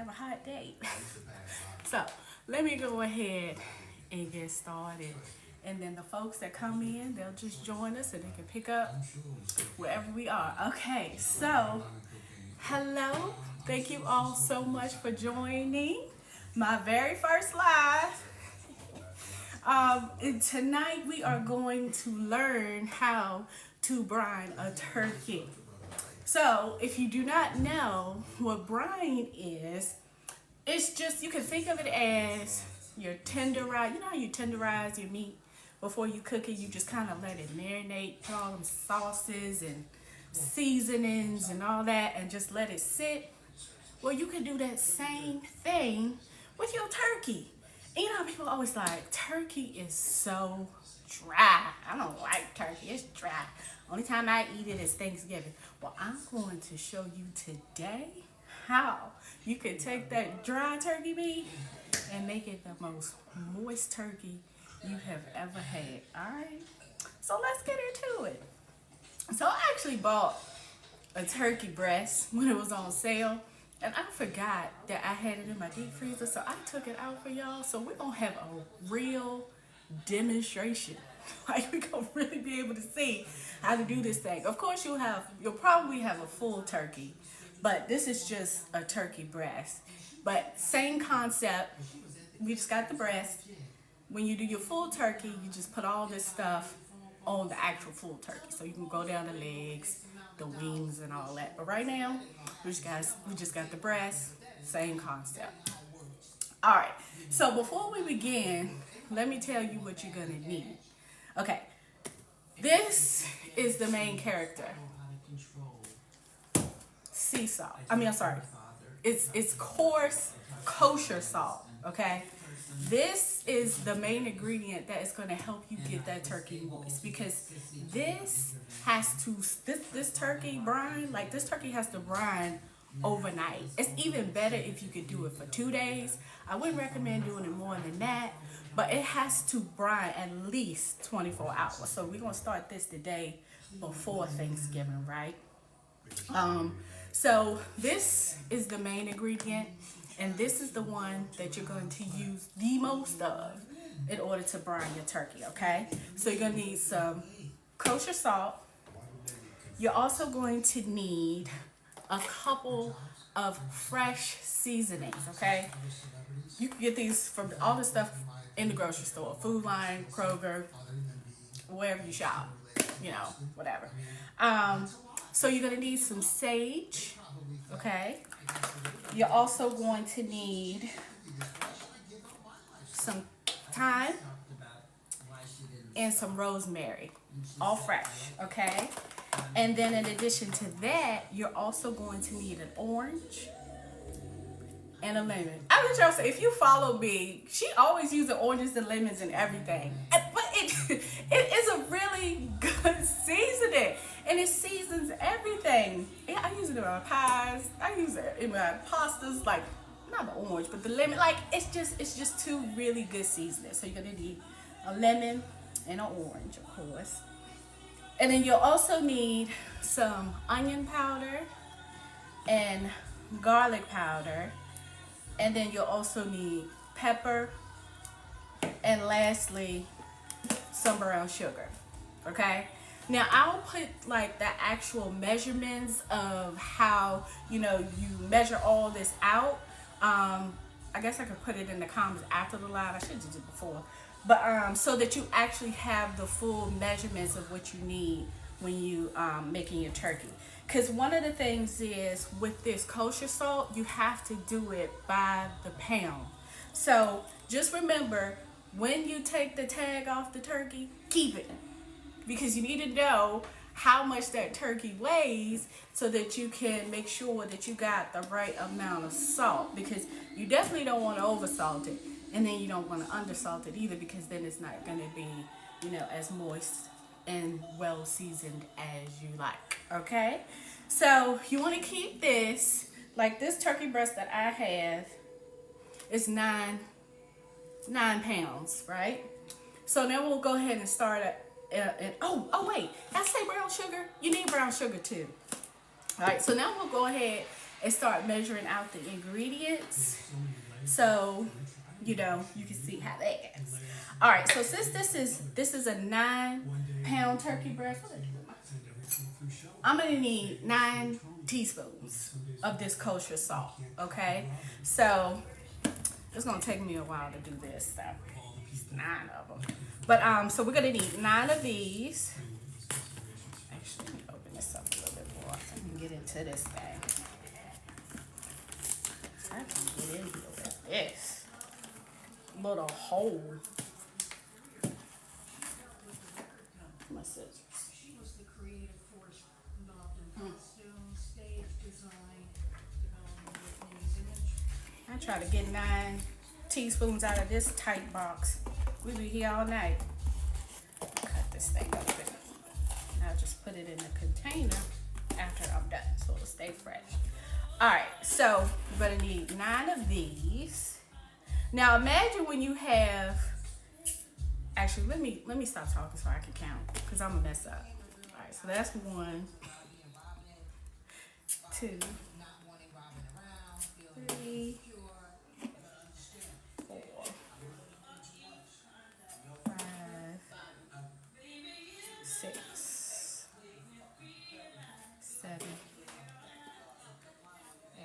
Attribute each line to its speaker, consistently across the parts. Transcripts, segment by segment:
Speaker 1: have a hot date. So let me go ahead and get started. And then the folks that come in, they'll just join us and they can pick up wherever we are. Okay, so hello. Thank you all so much for joining my very first live. And tonight we are going to learn how to brine a turkey. So if you do not know what brine is, it's just, you can think of it as your tenderize. You know how you tenderize your meat before you cook it? You just kind of let it marinate, put all them sauces and seasonings and all that, and just let it sit. Well, you can do that same thing with your turkey. And you know, people always like, turkey is so dry. I don't like turkey, it's dry. Only time I eat it is Thanksgiving. Well, I'm going to show you today how you can take that dry turkey meat and make it the most moist turkey you have ever had. All right, so let's get into it. So I actually bought a turkey breast when it was on sale, and I forgot that I had it in my deep freezer, so I took it out for y'all. So we're gonna have a real demonstration. Like, we're gonna really be able to see how to do this thing. Of course, you'll probably have a full turkey, but this is just a turkey breast. But same concept. We just got the breast. When you do your full turkey, you just put all this stuff on the actual full turkey. So you can go down the legs, the wings, and all that. But right now, we just got the breast. Same concept. All right. So before we begin, let me tell you what you're gonna need. Okay. This is the main character. Sea salt. It's coarse kosher salt. Okay. This is the main ingredient that is going to help you get that turkey moist, because this turkey brine, like this turkey has to brine overnight. It's even better if you could do it for 2 days. I wouldn't recommend doing it more than that, but it has to brine at least 24 hours. So we're going to start this the day before Thanksgiving, right? So this is the main ingredient. And this is the one that you're going to use the most of in order to brine your turkey, okay? So you're going to need some kosher salt. You're also going to need a couple of fresh seasonings, okay? You can get these from all the stuff in the grocery store, Food Line, Kroger, wherever you shop, you know, whatever. So you're going to need some sage, okay? You're also going to need some thyme and some rosemary, all fresh, okay? And then in addition to that, you're also going to need an orange and a lemon. I was just say, if you follow me, she always uses oranges and lemons and everything. But it is a really good seasoning, and it seasons everything. Yeah, I use it in my pies. I use it in my pastas. Like, not the orange, but the lemon. Like, it's just two really good seasonings. So you're gonna need a lemon and an orange, of course. And then you'll also need some onion powder and garlic powder. And then you'll also need pepper, and lastly, some brown sugar, okay? Now, I'll put like the actual measurements of how, you measure all this out. I guess I could put it in the comments after the live. I should have did it before. But so that you actually have the full measurements of what you need when you making your turkey. Because one of the things is, with this kosher salt, you have to do it by the pound. So just remember, when you take the tag off the turkey, keep it. Because you need to know how much that turkey weighs so that you can make sure that you got the right amount of salt. Because you definitely don't want to oversalt it. And then you don't want to undersalt it either, because then it's not going to be, as moist and well seasoned as you like, okay? So you want to keep this, like this turkey breast that I have is 9 pounds, right? So now we'll go ahead and start at, oh wait, I say brown sugar. You need brown sugar too. All right, so now we'll go ahead and start measuring out the ingredients. So, you know, you can see how that is. All right, so since this is a 9-pound turkey breast, I'm gonna need 9 teaspoons of this kosher salt. Okay, so it's gonna take me a while to do this. So 9 of them, but so we're gonna need 9 of these. Actually, let me open this up a little bit more so I can get into this thing. I can get in here with this little hole. My scissors.
Speaker 2: She was the creative force involved in costume, stage design, development of Whitney's image.
Speaker 1: I try to get 9 teaspoons out of this tight box. We be here all night. Cut this thing open. I'll just put it in the container after I'm done, so it'll stay fresh. All right, so we're gonna need 9 of these. Now imagine when you have. Actually, let me stop talking so I can count, because I'm gonna mess up. All right, so that's 1, 2, 3, 4, 5, 6, 7,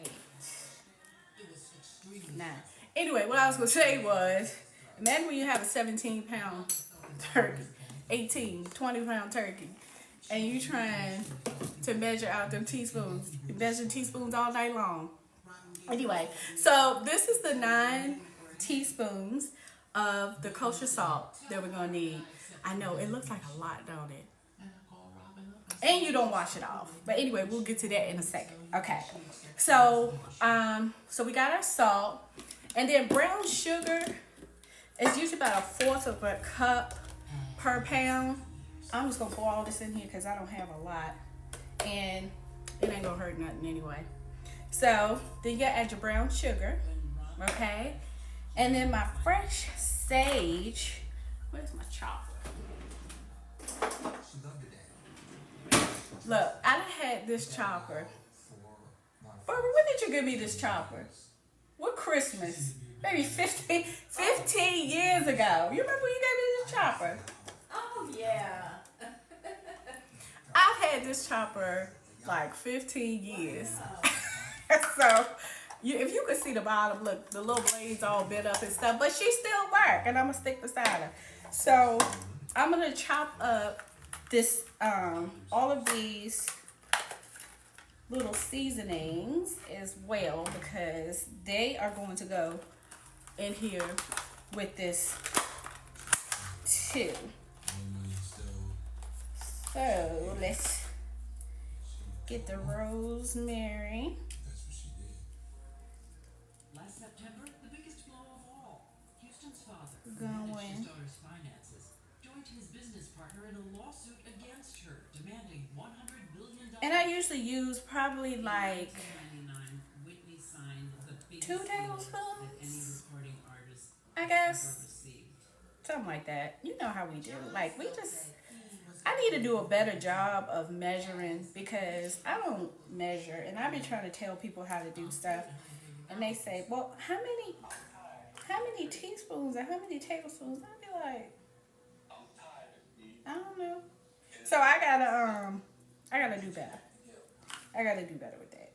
Speaker 1: 8, 9. Anyway, what I was gonna say was, imagine when you have a 17-pound turkey, 18, 20-pound turkey, and you trying to measure out them teaspoons. You measure teaspoons all night long. Anyway, so this is the 9 teaspoons of the kosher salt that we're gonna need. I know it looks like a lot, don't it? And you don't wash it off. But anyway, we'll get to that in a second. Okay. So we got our salt, and then brown sugar. It's usually about 1/4 of a cup per pound. I'm just gonna pour all this in here because I don't have a lot, and it ain't gonna hurt nothing anyway. So then you gotta add your brown sugar, okay? And then my fresh sage. Where's my chopper? Look, I done had this chopper. Barbara, when did you give me this chopper? What Christmas? Maybe 15 years ago. You remember when you gave me this chopper?
Speaker 2: Oh, yeah.
Speaker 1: I've had this chopper like 15 years. So, if you could see the bottom, look, the little blades all bent up and stuff, but she still work, and I'm gonna stick beside her. So, I'm gonna chop up this, all of these little seasonings as well, because they are going to go in here with this too. So let's get the rosemary.
Speaker 2: Last September, the biggest blow of all. Houston's father, who
Speaker 1: Going.
Speaker 2: managed his daughter's finances, joined his business partner in a lawsuit against her, demanding $100 billion.
Speaker 1: And I usually use probably like
Speaker 2: 1999, Whitney signed the
Speaker 1: 2
Speaker 2: biggest deal that any
Speaker 1: tablespoons,
Speaker 2: recording artist
Speaker 1: I
Speaker 2: ever
Speaker 1: guess.
Speaker 2: received.
Speaker 1: Something like that. You know how we do. Like, I need to do a better job of measuring, because I don't measure, and I've been trying to tell people how to do stuff, and they say, well, how many teaspoons and how many tablespoons? I'd be like, I don't know. So I gotta do better. I gotta do better with that.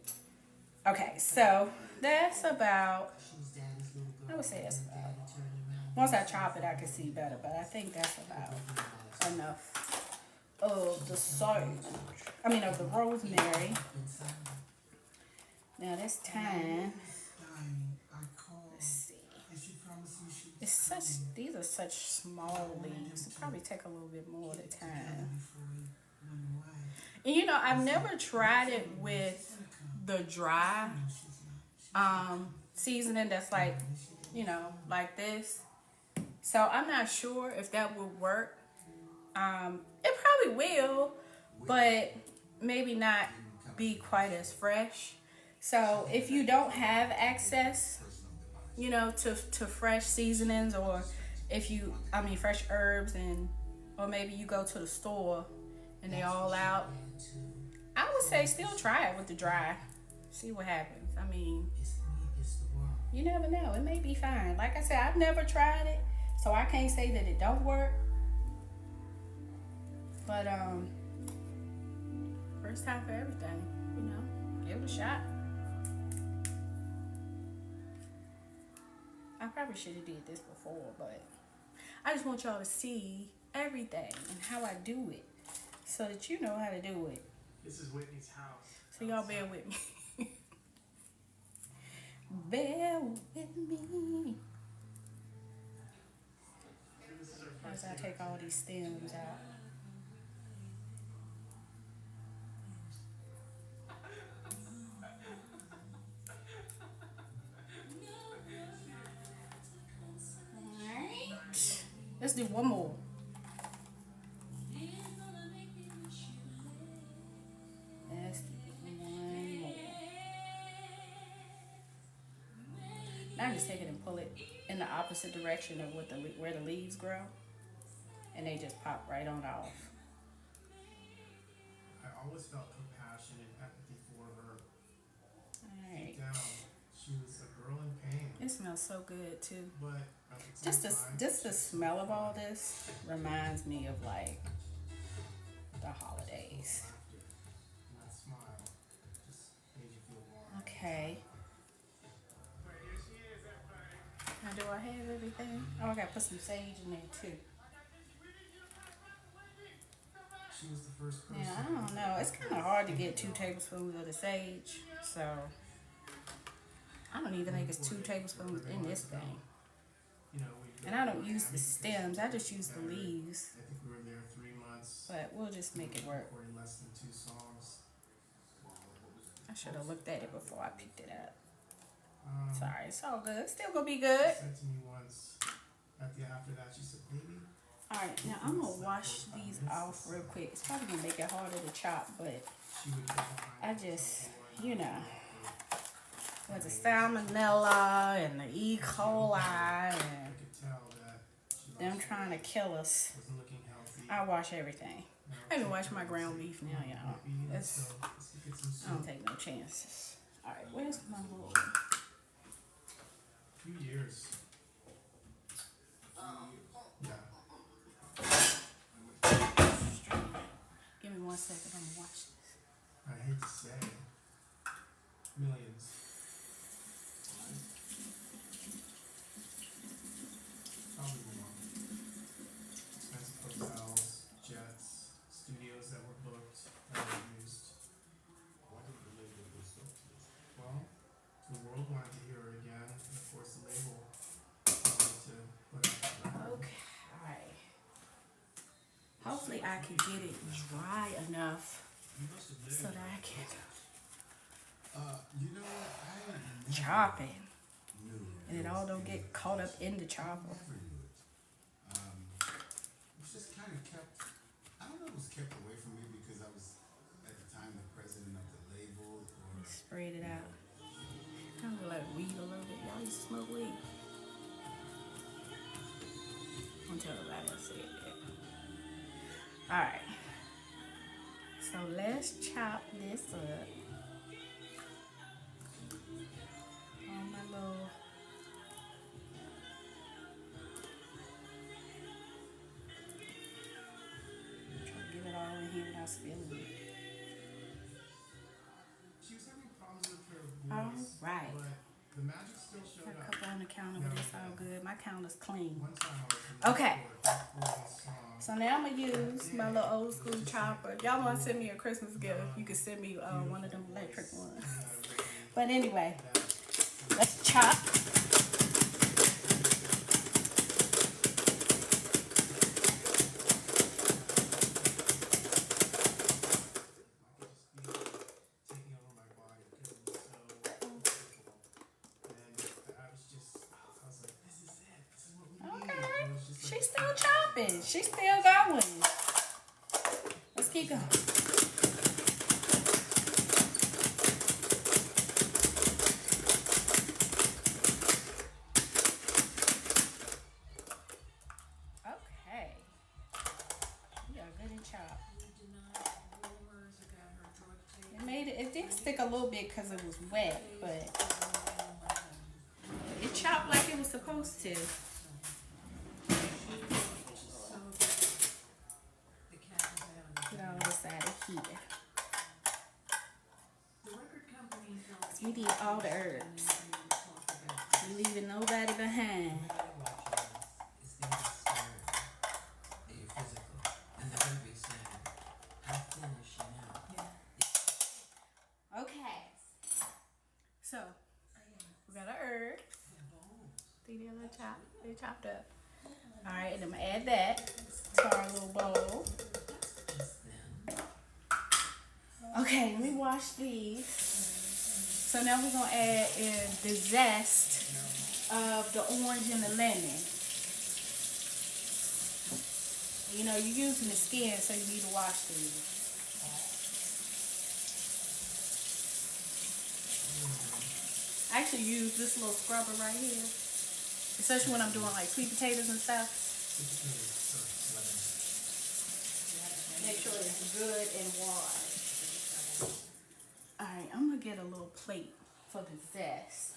Speaker 1: Okay, so that's about, I would say that's about, once I chop it, I can see better, but I think that's about enough of the salt, of the rosemary. Now this thyme, let's see. These are such small leaves. It'll probably take a little bit more of the time. And you know, I've never tried it with the dry seasoning that's like, you know, like this. So I'm not sure if that would work. It probably will, but maybe not be quite as fresh. So if you don't have access, you know, to fresh seasonings, or if you, fresh herbs, or maybe you go to the store and they all out, I would say still try it with the dry. See what happens. I mean,
Speaker 3: It's me against the world.
Speaker 1: you never know. It may be fine. Like I said, I've never tried it, so I can't say that it don't work. But first time for everything, you know. Give it a shot. I probably should have did this before, but I just want y'all to see everything and how I do it, so that you know how to do it.
Speaker 3: This is Whitney's house.
Speaker 1: So y'all bear with me. Bear with me. As I take all these stems out. Alright. Let's do one more. Let's do one more. Now I just take it and pull it in the opposite direction of where the leaves grow, and they just pop right on off.
Speaker 3: I always felt compassion and empathy for her.
Speaker 1: Alright.
Speaker 3: Deep down, she was a girl in pain.
Speaker 1: It smells so good too.
Speaker 3: But at the same time,
Speaker 1: Just the smell of all this reminds me of like the holidays.
Speaker 3: laughter and that smile just made you feel warm.
Speaker 1: Okay. Now do I have everything? Oh, I gotta put some sage in there too.
Speaker 3: She was the first person.
Speaker 1: Yeah, I don't know. It's kind of hard to get 2 tablespoons of the sage, so I don't even think it's 2 tablespoons in this thing.
Speaker 3: You know,
Speaker 1: And I don't use the stems. I just use the leaves.
Speaker 3: I think we were there 3 months.
Speaker 1: But we'll just make it work.
Speaker 3: Recording less than 2 songs.
Speaker 1: I should have looked at it before I picked it up.
Speaker 3: Um,
Speaker 1: Sorry, it's all good. It's still gonna be good.
Speaker 3: She said to me once, after that, she said, "Baby."
Speaker 1: Alright, now I'm gonna wash these off real quick. It's probably gonna make it harder to chop, but
Speaker 3: She would get behind
Speaker 1: I
Speaker 3: us
Speaker 1: just,
Speaker 3: and
Speaker 1: you know, with the salmonella and the E. coli
Speaker 3: I
Speaker 1: and
Speaker 3: could tell that she
Speaker 1: them trying to kill us,
Speaker 3: wasn't looking healthy.
Speaker 1: I wash everything. I even wash my ground beef now, y'all.
Speaker 3: So let's get some
Speaker 1: I don't
Speaker 3: soup.
Speaker 1: take no chances. Alright, where's my little...
Speaker 3: 2 years. Yeah.
Speaker 1: Give me 1 second, I'm gonna watch this.
Speaker 3: I hate to say, millions. Probably more. Expensive hotels, jets, studios that were booked, that were used. Why did the label go so? Well, the world wanted to hear her again, and of course the label wanted to put out that record.
Speaker 1: Okay. Hopefully I can get it dry enough so that I can
Speaker 4: You know what? I never
Speaker 1: chop it.
Speaker 4: knew
Speaker 1: And it all don't get caught up in the chopper.
Speaker 4: Never knew it. It was just kind of kept. I don't know. It was kept away from me because I was at the time the president of the label, or
Speaker 1: Spread it out. Kind of like weed a little bit. Y'all used to smoke weed. Don't tell nobody I said that. Alright. So let's chop this up. On my little... I'm trying to get it all in here without spilling it.
Speaker 3: She was having problems with her voice,
Speaker 1: Alright.
Speaker 3: but the magic still showed
Speaker 1: Got a
Speaker 3: up.
Speaker 1: couple on the counter, but it's all good. My counter's clean.
Speaker 3: One time I was in
Speaker 1: Okay.
Speaker 3: this song.
Speaker 1: So now I'm gonna use my little old school chopper. If y'all want to send me a Christmas gift, you can send me one of them electric ones. But anyway, let's chop.
Speaker 3: Taking over my body because it was so beautiful. And I was like, this is it. This is what we need.
Speaker 1: Okay.
Speaker 3: And it was just like,
Speaker 1: She's still chopping. She's still going. Let's keep going. Okay. You got good and chopped.
Speaker 2: We did not roll hers, I got her drug tape.
Speaker 1: It made it. It did stick a little little bit because it was wet, but it chopped like it was supposed to. Get all this out of here. We need all the herbs. We leaving nobody behind. Okay. So we got our herbs. See they chopped up. Alright, and I'm gonna add that to our little bowl. Okay, let me wash these. So now we're gonna add in the zest of the orange and the lemon. You know, you're using the skin, so you need to wash these. I actually use this little scrubber right here, especially when I'm doing like sweet potatoes and stuff. Make sure it's good and washed. Alright, I'm gonna get a little plate for the zest.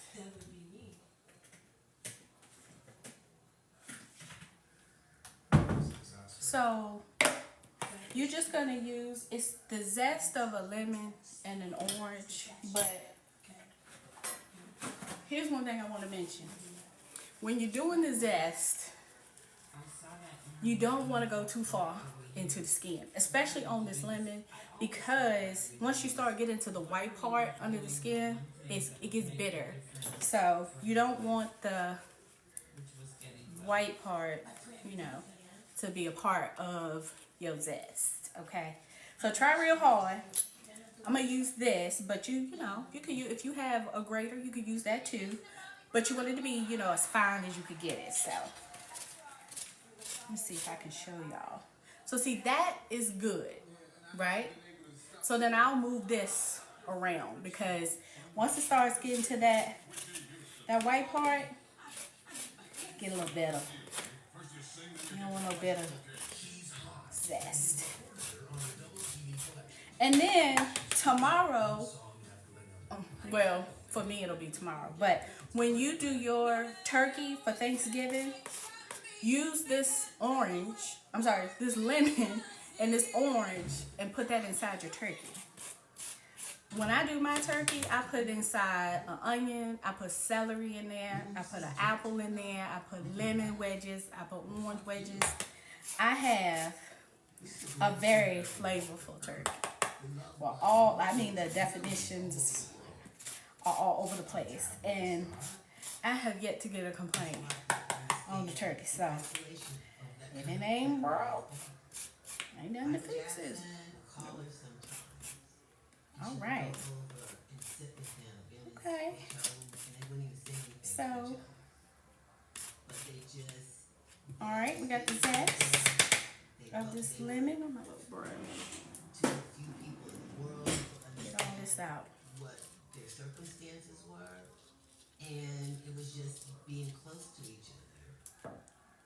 Speaker 1: So you're just gonna use, it's the zest of a lemon and an orange, but here's one thing I want to mention. When you're doing the zest, you don't want to go too far into the skin, especially on this lemon, because once you start getting to the white part under the skin, it gets bitter. So you don't want the white part, you know, to be a part of your zest. Okay, so try real hard. I'm gonna use this, but you know, you could use, if you have a grater, you could use that too. But you want it to be, you know, as fine as you could get it. So let me see if I can show y'all. So see, that is good, right? So then I'll move this around, because once it starts getting to that white part, get a little better. You don't want no bitter zest. And then tomorrow, well, for me it'll be tomorrow, but when you do your turkey for Thanksgiving, use this this lemon and this orange and put that inside your turkey. When I do my turkey, I put inside an onion, I put celery in there, I put an apple in there, I put lemon wedges, I put orange wedges. I have a very flavorful turkey. Well, the definitions are all over the place, and I have yet to get a complaint on the turkey. So if it ain't broke, ain't nothing to fix it. All right. Okay. So, all right, we got the zest of this lemon. I'm a little brown. Get all this out.
Speaker 5: What their circumstances were, and it was just being close to each other.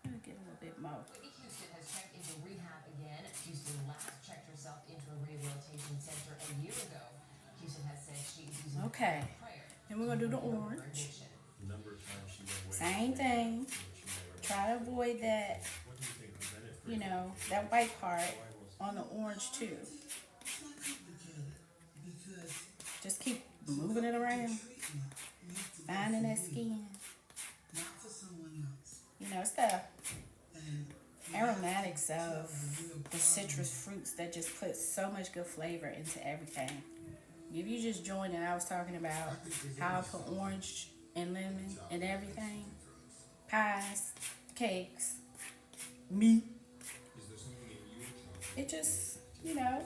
Speaker 1: I'm gonna get a little bit more.
Speaker 6: Whitney Houston has checked into rehab again. Houston last checked herself into a rehabilitation center a year ago. Houston has said she's using
Speaker 1: Okay.
Speaker 6: prayer.
Speaker 1: Then we're gonna do the orange. Same thing. Try to avoid that, you know, that white part on the orange too. Just keep moving it around, finding that skin. You know, it's the aromatics of the citrus fruits that just put so much good flavor into everything. If you just joined and I was talking about how I put orange and lemon and everything, pies, cakes, meat, it just, you know,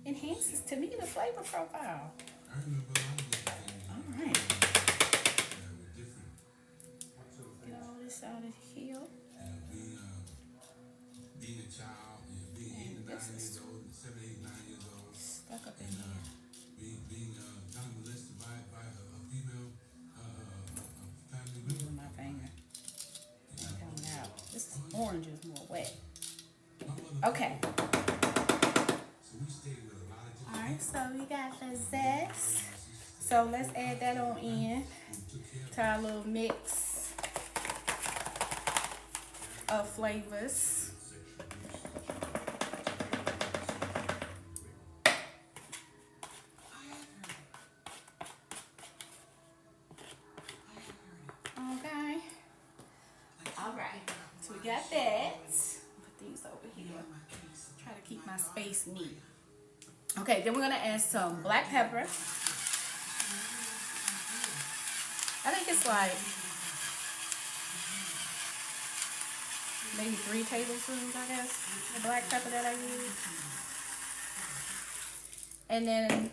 Speaker 1: enhances to me the flavor profile. Alright. Get all this out of here.
Speaker 4: Being a child, being 8 to 9 years old, 7, 8, 9 years old,
Speaker 1: Stuck up in here.
Speaker 4: being not molested by a female family member.
Speaker 1: Moving my finger. It's coming out. This orange is more wet. Okay.
Speaker 4: So we stayed with a lot of different
Speaker 1: Alright, so we got the zest So let's add that on in to our little mix of flavors. Okay. All right. So we got that. Put these over here. Try to keep my space neat. Okay, then we're gonna add some black pepper. I think it's like maybe 3 tablespoons, I guess, the black pepper that I use. And then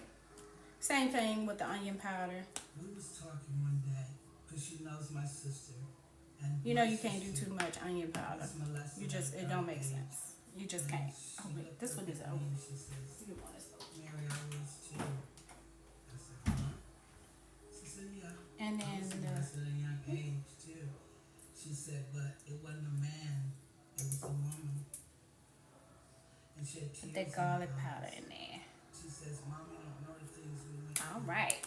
Speaker 1: same thing with the onion powder.
Speaker 7: We was talking one day, because she knows my sister. And
Speaker 1: You know
Speaker 7: my
Speaker 1: you can't do
Speaker 7: sister
Speaker 1: too much onion powder.
Speaker 7: was molested
Speaker 1: You just,
Speaker 7: at
Speaker 1: it don't
Speaker 7: an
Speaker 1: make
Speaker 7: age.
Speaker 1: sense. You just
Speaker 7: And
Speaker 1: can't.
Speaker 7: she
Speaker 1: Oh wait,
Speaker 7: looked
Speaker 1: this
Speaker 7: up
Speaker 1: one is
Speaker 7: at
Speaker 1: over.
Speaker 7: me and she says,
Speaker 1: You want this over.
Speaker 7: Mary always too. I said, huh? She said, yeah.
Speaker 1: And
Speaker 7: I
Speaker 1: then
Speaker 7: was
Speaker 1: the,
Speaker 7: molested at a young age too. She said, but it wasn't a man, it was a woman. And she had
Speaker 1: put
Speaker 7: tears
Speaker 1: that
Speaker 7: in
Speaker 1: garlic
Speaker 7: her
Speaker 1: powder
Speaker 7: eyes.
Speaker 1: in there.
Speaker 7: She says, Mommy don't know the things we went
Speaker 1: All
Speaker 7: through."
Speaker 1: right.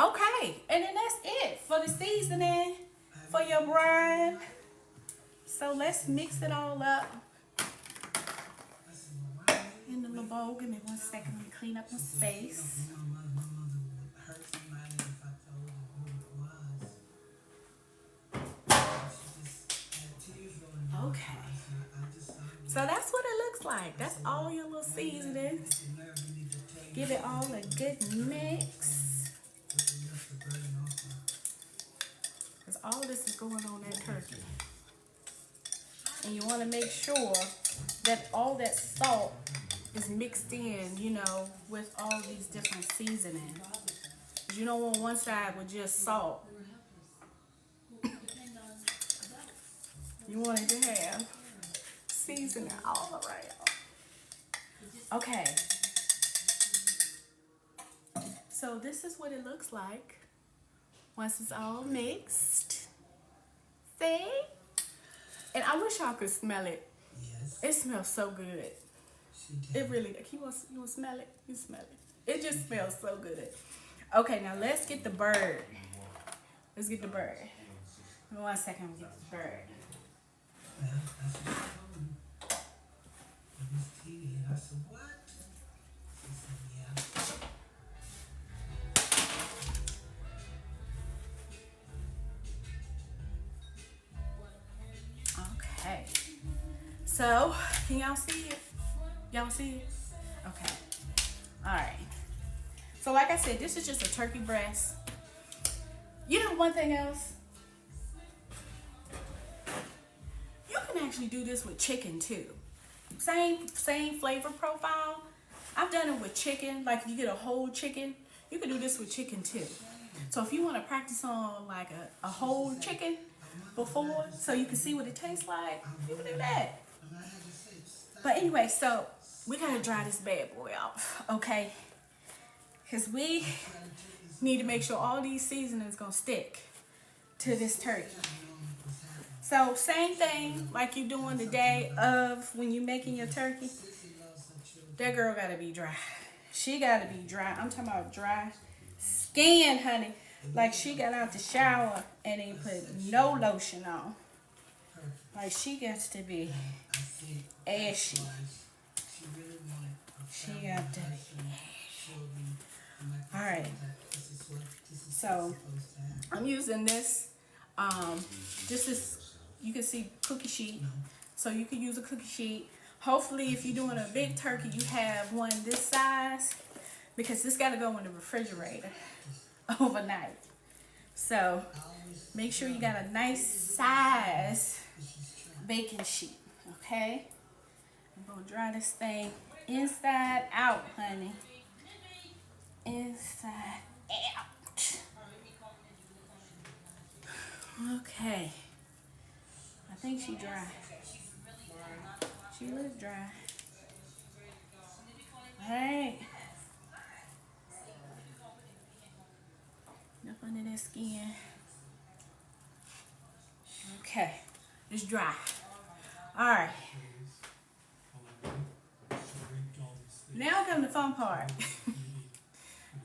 Speaker 1: Okay, and then that's it for the seasoning for your brine. So let's mix it all up
Speaker 7: I said, well, why are
Speaker 1: in the little bowl. Give me 1 second. Let me clean up my space.
Speaker 7: My mother would hurt somebody if I told her who it was. She just had tears rolling down her
Speaker 1: Okay.
Speaker 7: eyes, and I just thought,
Speaker 1: So that's what it looks like. That's all your little seasonings. Give it all a good mix. Because all this is going on that turkey. And you want to make sure that all that salt is mixed in, you know, with all these different seasonings. 'Cause you don't want one side with just salt. You want it to have seasoning all around. Okay. So this is what it looks like once it's all mixed. See? And I wish y'all could smell it.
Speaker 7: Yes,
Speaker 1: It smells so good.
Speaker 7: she did.
Speaker 1: It really does. You want to smell it? You smell it. It just smells so good. Okay, now let's get the bird. Let's get the bird. 1 second, we'll get the bird.
Speaker 7: Well, that's what I told him. It was tea, and I said, what? She said, yeah.
Speaker 1: Okay. So, can y'all see it? Y'all see it? Okay. Alright. So, like I said, this is just a turkey breast. You know one thing else? You can actually do this with chicken too. Same flavor profile. I've done it with chicken. Like if you get a whole chicken, you can do this with chicken too. So if you want to practice on like a whole chicken before, so you can see what it tastes like, you can do that.
Speaker 7: And I had to say, stop.
Speaker 1: But anyway, so we gotta dry this bad boy off, okay? Because we need to make sure all these seasonings gonna stick to this turkey. So same thing like you doing the day of when you making your turkey. That girl gotta be dry. She gotta be dry. I'm talking about dry skin, honey. Like she got out the shower and ain't put no lotion on. Like she gets to be ashy. She got to be Alright. So I'm using this. This is, you can see cookie sheet. So you can use a cookie sheet. Hopefully if you're doing a big turkey, you have one this size, because this got to go in the refrigerator overnight. So make sure you got a nice size baking sheet, okay? I'm going to dry this thing inside out, honey. Inside out. Okay. I think she dry. She looks dry. Alright. Up under that skin. Okay. It's dry. Alright. Now comes the fun part.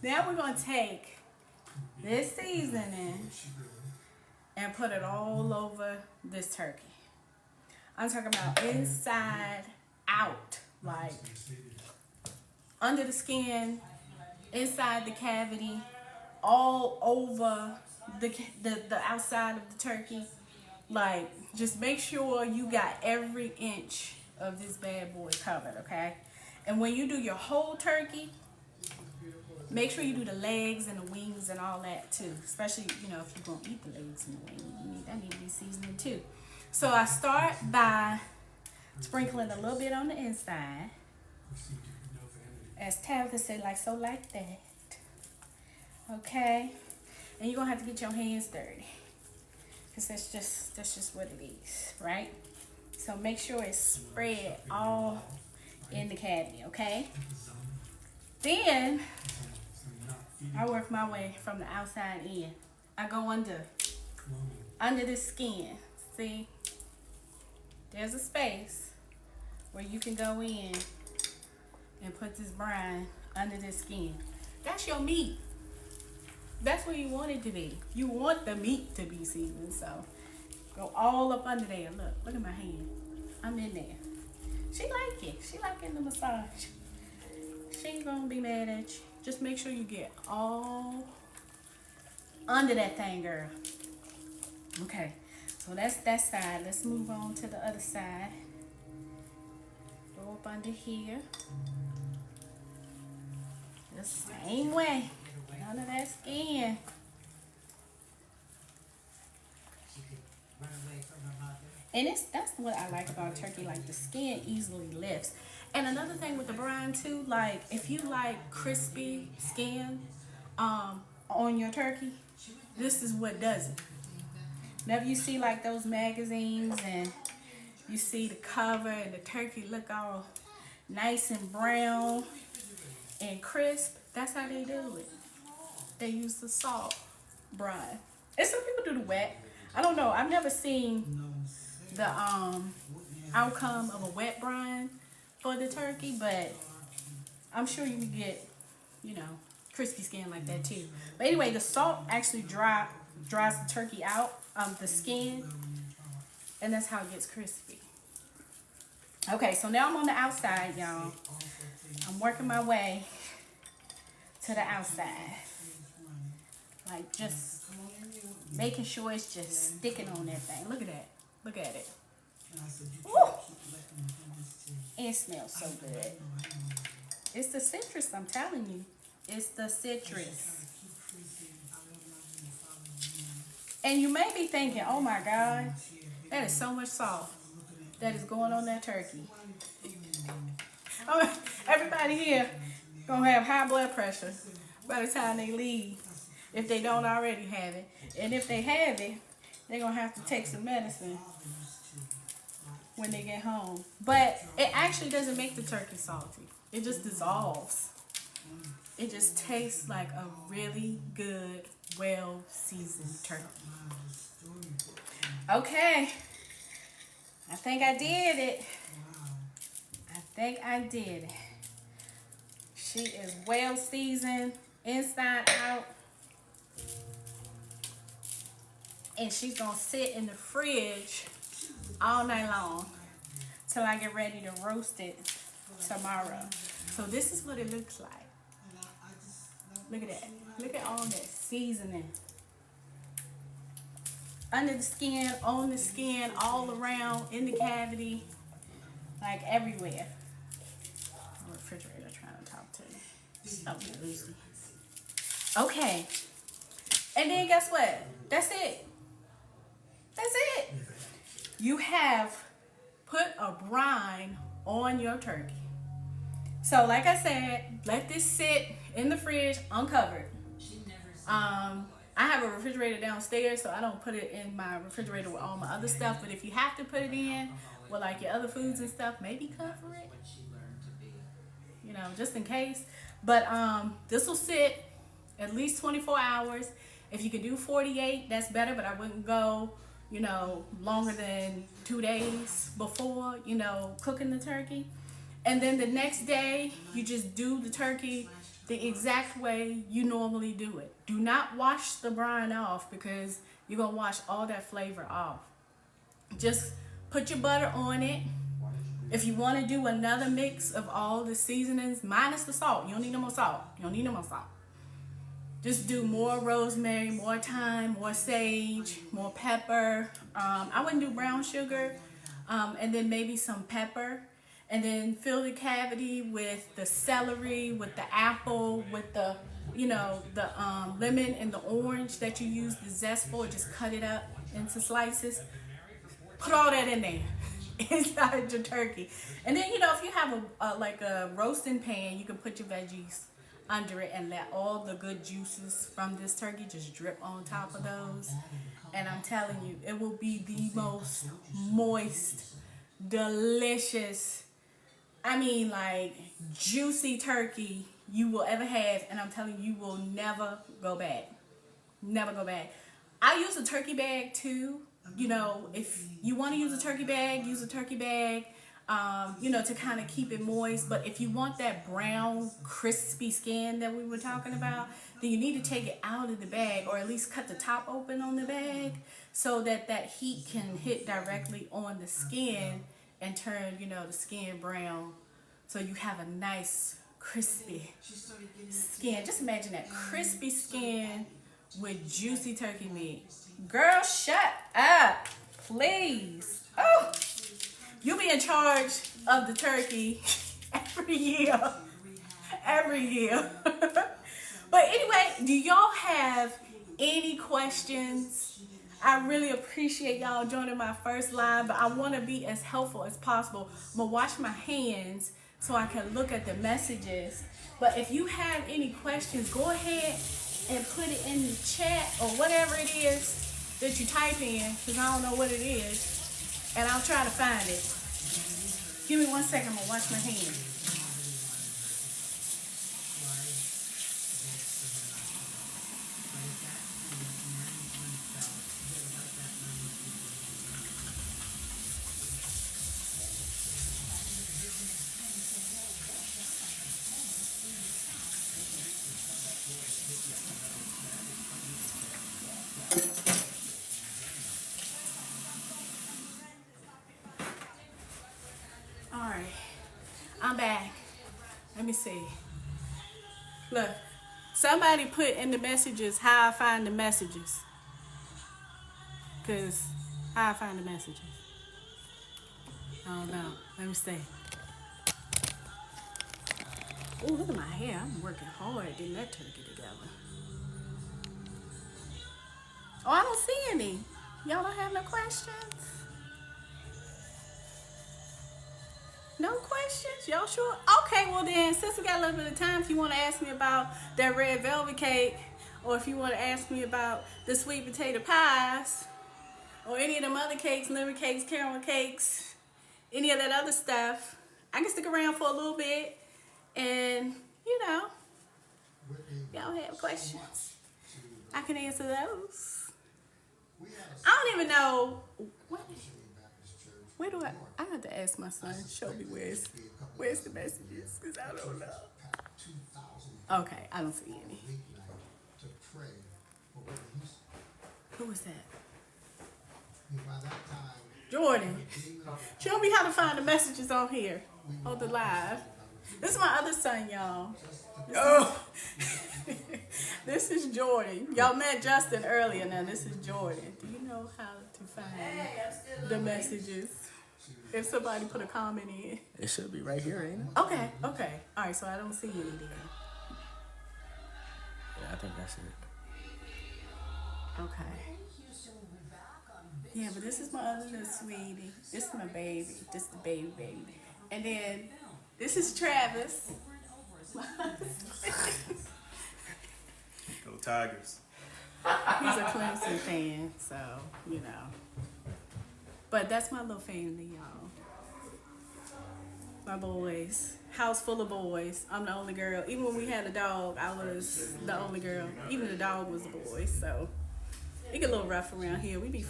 Speaker 1: Now we're going to take this seasoning and put it all over this turkey. I'm talking about inside out, like under the skin, inside the cavity, all over the outside of the turkey. Like, just make sure you got every inch of this bad boy covered, okay? And when you do your whole turkey, make sure you do the legs and the wings and all that too. Especially, you know, if you're gonna eat the legs and the wings, that need to be seasoned too. So I start by sprinkling a little bit on the inside. As Tabitha said, like so, like that. Okay? And you're gonna have to get your hands dirty. Because that's just what it is, right? So make sure it's spread all in the cavity, okay? Then I work my way from the outside in. I go under the skin. See? There's a space where you can go in and put this brine under the skin. That's your meat. That's where you want it to be. You want the meat to be seasoned, so go all up under there. Look at my hand. I'm in there. She like it. She like getting the massage. She ain't gonna be mad at you. Just make sure you get all under that thing, girl. Okay, so that's that side. Let's move on to the other side. Go up under here. The same way. Under that skin. And that's what I like about turkey, like the skin easily lifts. And another thing with the brine too, like if you like crispy skin on your turkey, this is what does it. Whenever you see like those magazines and you see the cover and the turkey look all nice and brown and crisp, that's how they do it. They use the salt brine. And some people do the wet. I don't know. I've never seen the outcome of a wet brine for the turkey, but I'm sure you can get, you know, crispy skin like that too. But anyway, the salt actually dries the turkey out of the skin, and that's how it gets crispy. Okay, so now I'm on the outside, y'all. I'm working my way to the outside. Like just making sure it's just sticking on that thing. Look at that. Look at it. Woo! It smells so good. It's the citrus, I'm telling you. It's the citrus. And you may be thinking, oh my God, that is so much salt that is going on that turkey. Oh, everybody here gonna have high blood pressure by the time they leave, if they don't already have it. And if they have it, they're gonna have to take some medicine when they get home. But it actually doesn't make the turkey salty. It just dissolves. It just tastes like a really good, well-seasoned turkey. Okay. I think I did it. I think I did it. She is well-seasoned, inside out. And she's going to sit in the fridge all night long till I get ready to roast it tomorrow. So this is what it looks like. Look at that. Look at all that seasoning. Under the skin, on the skin, all around, in the cavity, like everywhere. The refrigerator trying to talk to me. Stop being lazy. Okay. And then guess what? That's it. That's it. You have put a brine on your turkey. So like I said, let this sit in the fridge uncovered. I have a refrigerator downstairs, so I don't put it in my refrigerator with all my other stuff. But if you have to put it in with like your other foods and stuff, maybe cover it. You know, just in case. But this will sit at least 24 hours. If you can do 48, that's better, but I wouldn't go, you know, longer than 2 days before, you know, cooking the turkey. And then the next day, you just do the turkey the exact way you normally do it. Do not wash the brine off because you're going to wash all that flavor off. Just put your butter on it. If you want to do another mix of all the seasonings, minus the salt. You don't need no more salt. You don't need no more salt. Just do more rosemary, more thyme, more sage, more pepper. I wouldn't do brown sugar. And then maybe some pepper. And then fill the cavity with the celery, with the apple, with the, the lemon and the orange that you use the zest for. Just cut it up into slices. Put all that in there inside your turkey. And then, if you have a roasting pan, you can put your veggies under it and let all the good juices from this turkey just drip on top of those. And I'm telling you, it will be the most moist, delicious, juicy turkey you will ever have. And I'm telling you, you will never go back. Never go back. I use a turkey bag too. If you want to use a turkey bag, use a turkey bag, to kind of keep it moist. But if you want that brown, crispy skin that we were talking about, then you need to take it out of the bag, or at least cut the top open on the bag so that that heat can hit directly on the skin and turn, the skin brown. So you have a nice, crispy skin. Just imagine that crispy skin with juicy turkey meat. Girl, shut up, please. Oh, you'll be in charge of the turkey every year. Every year. But anyway, do y'all have any questions? I really appreciate y'all joining my first live, but I want to be as helpful as possible. I'm going to wash my hands so I can look at the messages. But if you have any questions, go ahead and put it in the chat or whatever it is that you type in, because I don't know what it is, and I'll try to find it. Give me 1 second, I'm going to wash my hands. Alright, I'm back. Let me see. Look, somebody put in the messages how I find the messages. Because how I find the messages. I don't know. Let me see. Oh, look at my hair. I'm working hard getting that turkey together. Oh, I don't see any. Y'all don't have no questions? No questions? Y'all sure? Okay, well then, since we got a little bit of time, if you want to ask me about that red velvet cake, or if you want to ask me about the sweet potato pies, or any of them other cakes, lemon cakes, caramel cakes, any of that other stuff, I can stick around for a little bit, and, y'all have questions, I can answer those. I don't even know, where do I have to ask my son, show me where's the messages, because I don't know. Okay, I don't see any. Who was that? Jordan. Show me how to find the messages on here, on the live. This is my other son, y'all. Oh. This is Jordan. Y'all met Justin earlier, now this is Jordan. Do you know how to find the messages? If somebody put a comment in.
Speaker 8: It should be right here, ain't it?
Speaker 1: Okay. All right, so I don't see any there.
Speaker 8: Yeah, I think that's it.
Speaker 1: Okay. Yeah, but this is my other little sweetie. This is my baby. This is the baby. And then this is Travis.
Speaker 3: Go Tigers.
Speaker 1: He's a Clemson fan, so, But that's my little family, y'all. My boys. House full of boys. I'm the only girl. Even when we had a dog, I was the only girl. Even the dog was a boy, so it get a little rough around here. We be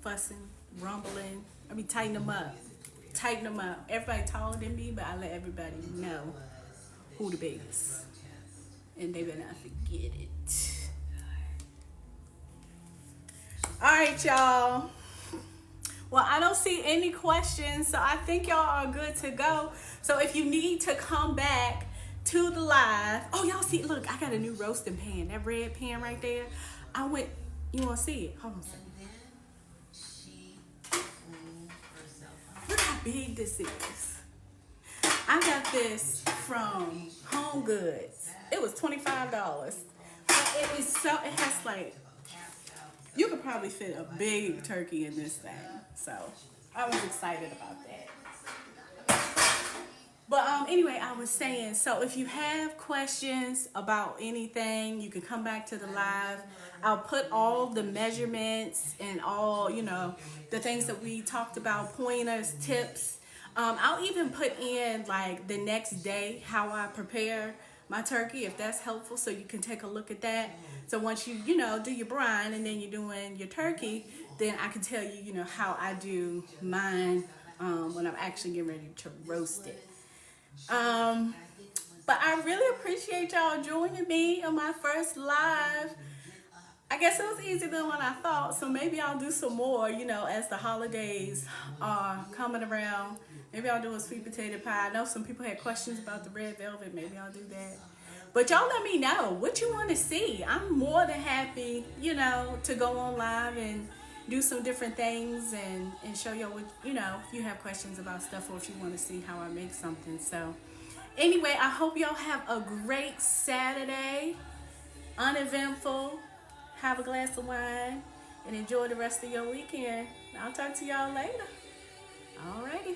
Speaker 1: fussing, rumbling. I be tightening them up. Everybody taller than me, but I let everybody know who the biggest. and they better not forget it. All right, y'all. Well, I don't see any questions, so I think y'all are good to go. So if you need to come back to the live, oh, y'all see, look, I got a new roasting pan, that red pan right there. You want to see it? Hold on a second.
Speaker 5: And then she cleaned herself up.
Speaker 1: Look how big this is. I got this from Home Goods. It was $25. But it has like, you could probably fit a big turkey in this thing. So I was excited about that. But anyway, I was saying, so if you have questions about anything, you can come back to the live. I'll put all the measurements and all, the things that we talked about, pointers, tips. I'll even put in like the next day how I prepare my turkey, if that's helpful, so you can take a look at that. So once you do your brine and then you're doing your turkey, then I can tell you, how I do mine when I'm actually getting ready to roast it. But I really appreciate y'all joining me on my first live. I guess it was easier than what I thought, so maybe I'll do some more, as the holidays are coming around. Maybe I'll do a sweet potato pie. I know some people had questions about the red velvet. Maybe I'll do that. But y'all let me know what you want to see. I'm more than happy, to go on live and do some different things and show y'all what, if you have questions about stuff or if you want to see how I make something. So anyway, I hope y'all have a great Saturday, uneventful. Have a glass of wine and enjoy the rest of your weekend. I'll talk to y'all later. Alrighty.